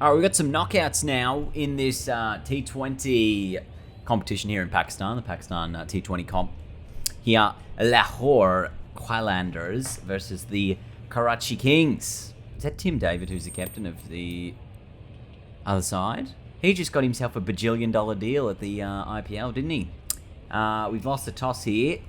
All right, we've got some knockouts now in this T20 competition here in Pakistan, the Pakistan T20 comp. Here, Lahore Highlanders versus the Karachi Kings. Is that Tim David, who's the captain of the other side? He just got himself a bajillion-dollar deal at the IPL, didn't he? We've lost the toss here,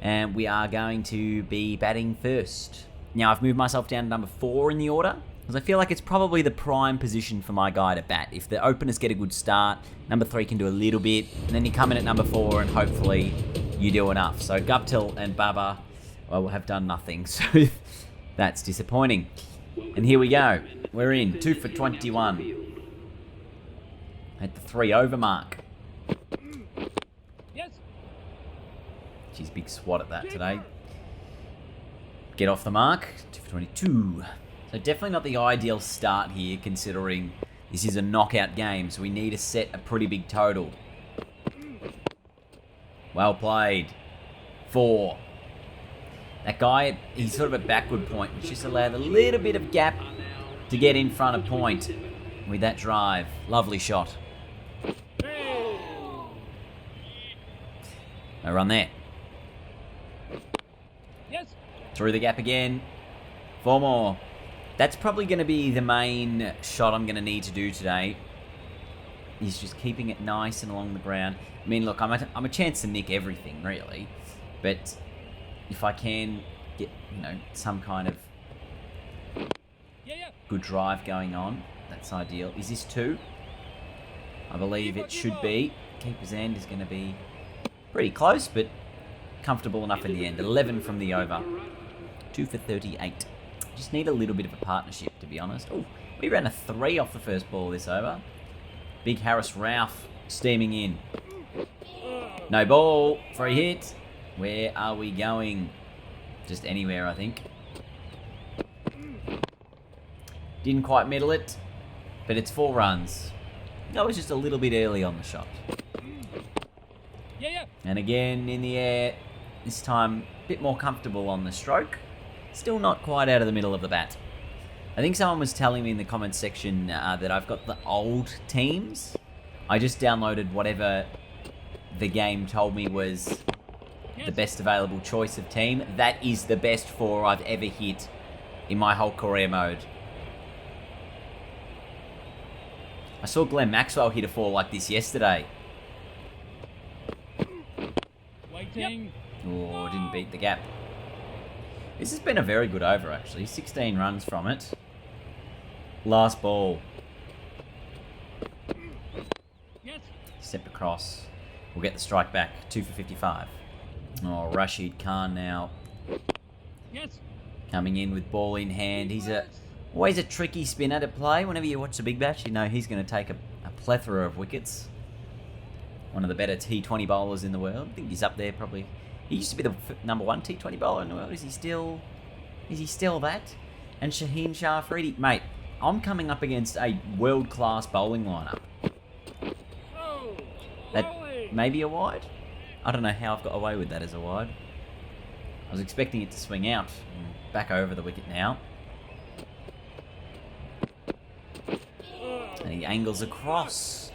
and we are going to be batting first. Now, I've moved myself down to number 4 in the order, because I feel like it's probably the prime position for my guy to bat. If the openers get a good start, number 3 can do a little bit, and then you come in at number 4 and hopefully you do enough. So Guptill and Baba have done nothing, so that's disappointing. And here we go. We're in, 2 for 21. At the 3 over mark. Yes. Geez, big swat at that today. Get off the mark, 2 for 22. So definitely not the ideal start here, considering this is a knockout game, so we need to set a pretty big total. Well played. 4. That guy, he's sort of a backward point, which just allowed a little bit of gap to get in front of point with that drive. Lovely shot. No run there. Yes. Through the gap again. 4 more. That's probably going to be the main shot I'm going to need to do today. Is just keeping it nice and along the ground. I mean, look, I'm a chance to nick everything, really. But if I can get, some kind of good drive going on, that's ideal. Is this 2? I believe it should be. Keeper's end is going to be pretty close, but comfortable enough in the end. 11 from the over. 2 for 38. Just need a little bit of a partnership, to be honest. Oh, we ran a 3 off the first ball this over. Big Harris Ralph steaming in. No ball. Free hit. Where are we going? Just anywhere, I think. Didn't quite middle it, but it's 4 runs. That was just a little bit early on the shot. And again, in the air. This time, a bit more comfortable on the stroke. Still not quite out of the middle of the bat. I think someone was telling me in the comments section that I've got the old teams. I just downloaded whatever the game told me was the best available choice of team. That is the best 4 I've ever hit in my whole career mode. I saw Glenn Maxwell hit a 4 like this yesterday. Waiting. Oh, didn't beat the gap. This has been a very good over, actually. 16 runs from it. Last ball. Yes. Step across. We'll get the strike back. 2 for 55. Oh, Rashid Khan now. Yes. Coming in with ball in hand. He's always a tricky spinner to play. Whenever you watch the Big Bash, you know he's going to take a plethora of wickets. One of the better T20 bowlers in the world. I think he's up there probably. He used to be the number 1 T20 bowler in the world. Is he still that? And Shaheen Shah Afridi. Mate, I'm coming up against a world-class bowling lineup. That may be a wide. I don't know how I've got away with that as a wide. I was expecting it to swing out. Back over the wicket now. And he angles across.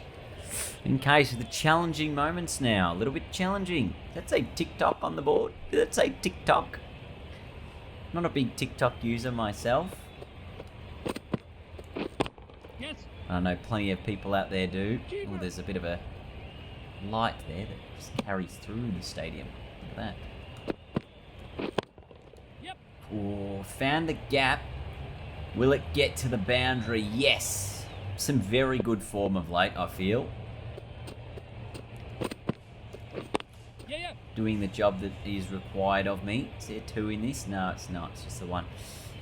In case of the challenging moments now. A little bit challenging. Did that say TikTok on the board? Did that say TikTok? Not a big TikTok user myself. Yes. I know plenty of people out there do. Oh, there's a bit of a light there that just carries through the stadium. Look at that. Yep. Oh, found the gap. Will it get to the boundary? Yes. Some very good form of late, I feel. Doing the job that is required of me. Is there 2 in this? No, it's not. It's just the 1.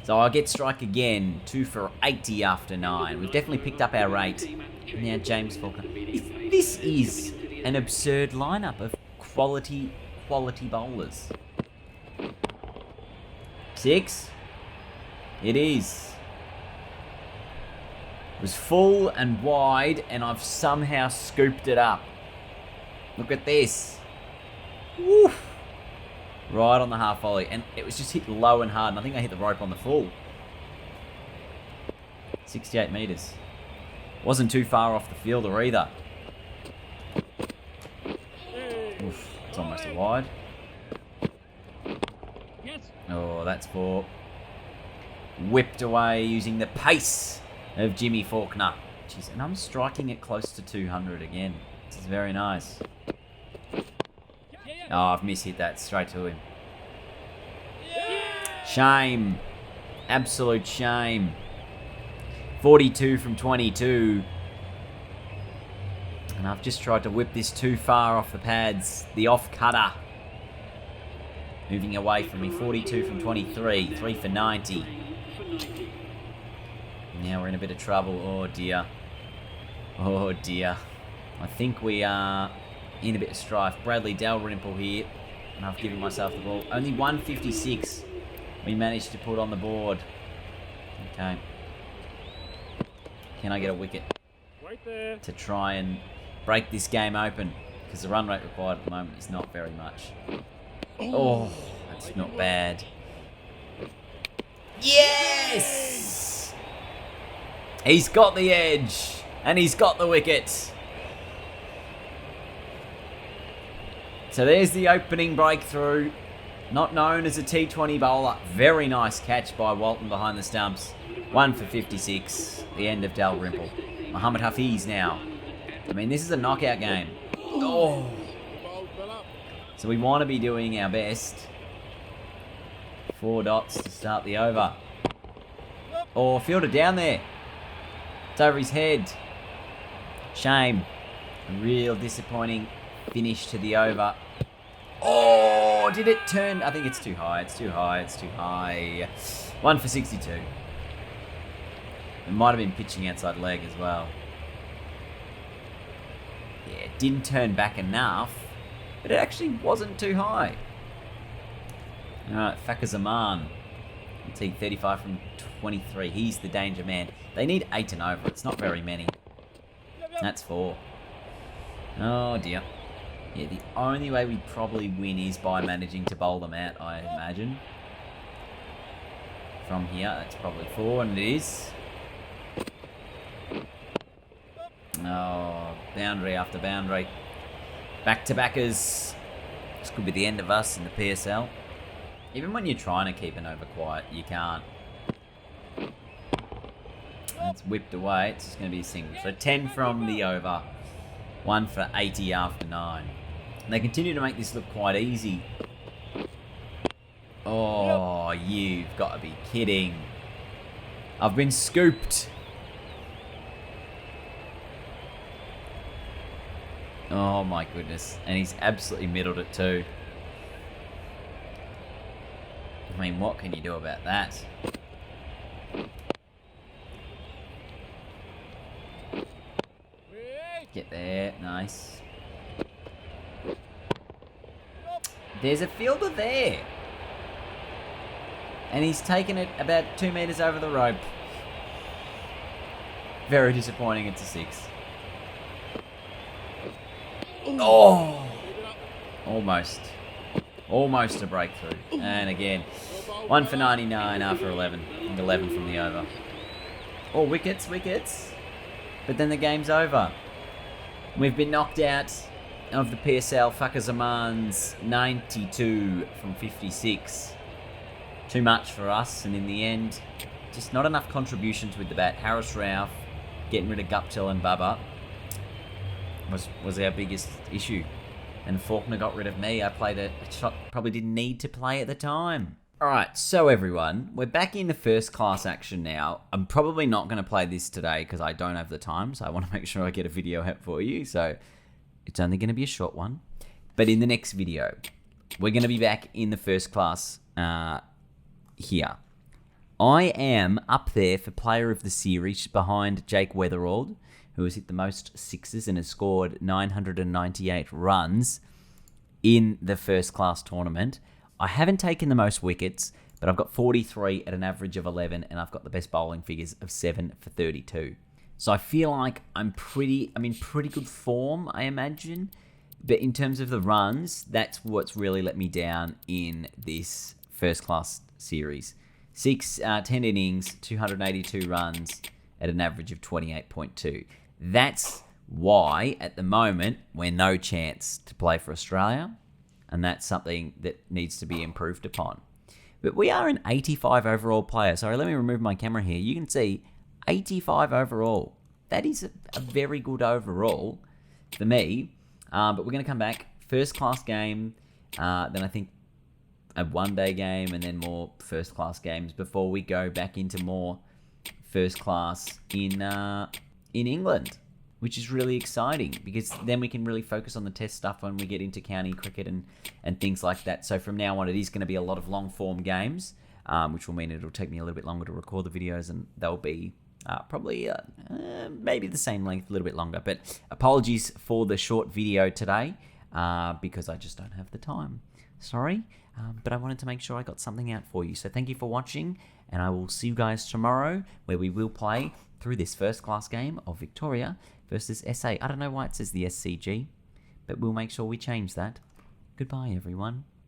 So I'll get strike again. 2 for 80 after 9. We've definitely picked up our rate. Now James Faulkner. This is an absurd lineup of quality bowlers. 6. It is. It was full and wide, and I've somehow scooped it up. Look at this. Woo! Right on the half volley. And it was just hit low and hard. And I think I hit the rope on the full. 68 metres. Wasn't too far off the fielder either. Oof, it's almost a wide. Yes. Oh, that's 4. Whipped away using the pace of Jimmy Faulkner. Jeez, and I'm striking it close to 200 again. This is very nice. Oh, I've mishit that straight to him. Shame. Absolute shame. 42 from 22. And I've just tried to whip this too far off the pads. The off cutter. Moving away from me. 42 from 23. 3 for 90. Now we're in a bit of trouble. Oh dear. Oh dear. I think we are in a bit of strife. Bradley Dalrymple here. And I've given myself the ball. Only 156 we managed to put on the board. Okay. Can I get a wicket? Right there. To try and break this game open? Because the run rate required at the moment is not very much. Oh, that's not bad. Yes! He's got the edge. And he's got the wicket. So there's the opening breakthrough. Not known as a T20 bowler. Very nice catch by Walton behind the stumps. 1 for 56. The end of Dalrymple. Mohammed Hafiz now. I mean, this is a knockout game. Oh. So we want to be doing our best. 4 dots to start the over. Oh, fielder down there. It's over his head. Shame. A real disappointing finish to the over. Oh, did it turn? I think it's too high. It's too high. It's too high. 1 for 62. It might have been pitching outside leg as well. Yeah, it didn't turn back enough, but it actually wasn't too high. Alright, Fakir Zaman. T35 from 23. He's the danger man. They need 8 and over. It's not very many. That's 4. Oh dear. Yeah, the only way we probably win is by managing to bowl them out, I imagine. From here, that's probably 4, and it is. Oh, boundary after boundary. Back-to-backers. This could be the end of us in the PSL. Even when you're trying to keep an over quiet, you can't. It's whipped away. It's just going to be a single. So 10 from the over. 1 for 80 after 9. And they continue to make this look quite easy. Oh, you've got to be kidding. I've been scooped. Oh my goodness. And he's absolutely middled it too. I mean, what can you do about that? Get there. Nice. There's a fielder there. And he's taken it about 2 meters over the rope. Very disappointing. It's a 6. Oh! Almost. Almost a breakthrough. And again, 1 for 99 after 11. And 11 from the over. Oh, wickets, wickets. But then the game's over. We've been knocked out of the PSL. Fakir Zaman's 92 from 56. Too much for us, and in the end, just not enough contributions with the bat. Harris Rauf getting rid of Guptill and Bubba was our biggest issue. And Faulkner got rid of me. I played a shot probably didn't need to play at the time. Alright, so everyone, we're back in the first class action now. I'm probably not going to play this today because I don't have the time, so I want to make sure I get a video out for you. So it's only going to be a short one. But in the next video, we're going to be back in the first class here. I am up there for player of the series behind Jake Weatherald, who has hit the most sixes and has scored 998 runs in the first class tournament. I haven't taken the most wickets, but I've got 43 at an average of 11, and I've got the best bowling figures of 7 for 32. So I feel like I'm in pretty good form, I imagine. But in terms of the runs, that's what's really let me down in this first class series. 10 innings, 282 runs at an average of 28.2. That's why, at the moment, we're no chance to play for Australia, and that's something that needs to be improved upon. But we are an 85 overall player. Sorry, let me remove my camera here. You can see 85 overall. That is a very good overall for me. But we're going to come back. First class game, then I think a one-day game, and then more first-class games before we go back into more first-class in England, which is really exciting because then we can really focus on the test stuff when we get into county cricket and things like that. So from now on, it is going to be a lot of long-form games, which will mean it'll take me a little bit longer to record the videos, and they'll be probably maybe the same length, a little bit longer. But apologies for the short video today because I just don't have the time. Sorry. But I wanted to make sure I got something out for you. So thank you for watching, and I will see you guys tomorrow where we will play through this first class game of Victoria versus SA. I don't know why it says the SCG, but we'll make sure we change that. Goodbye, everyone.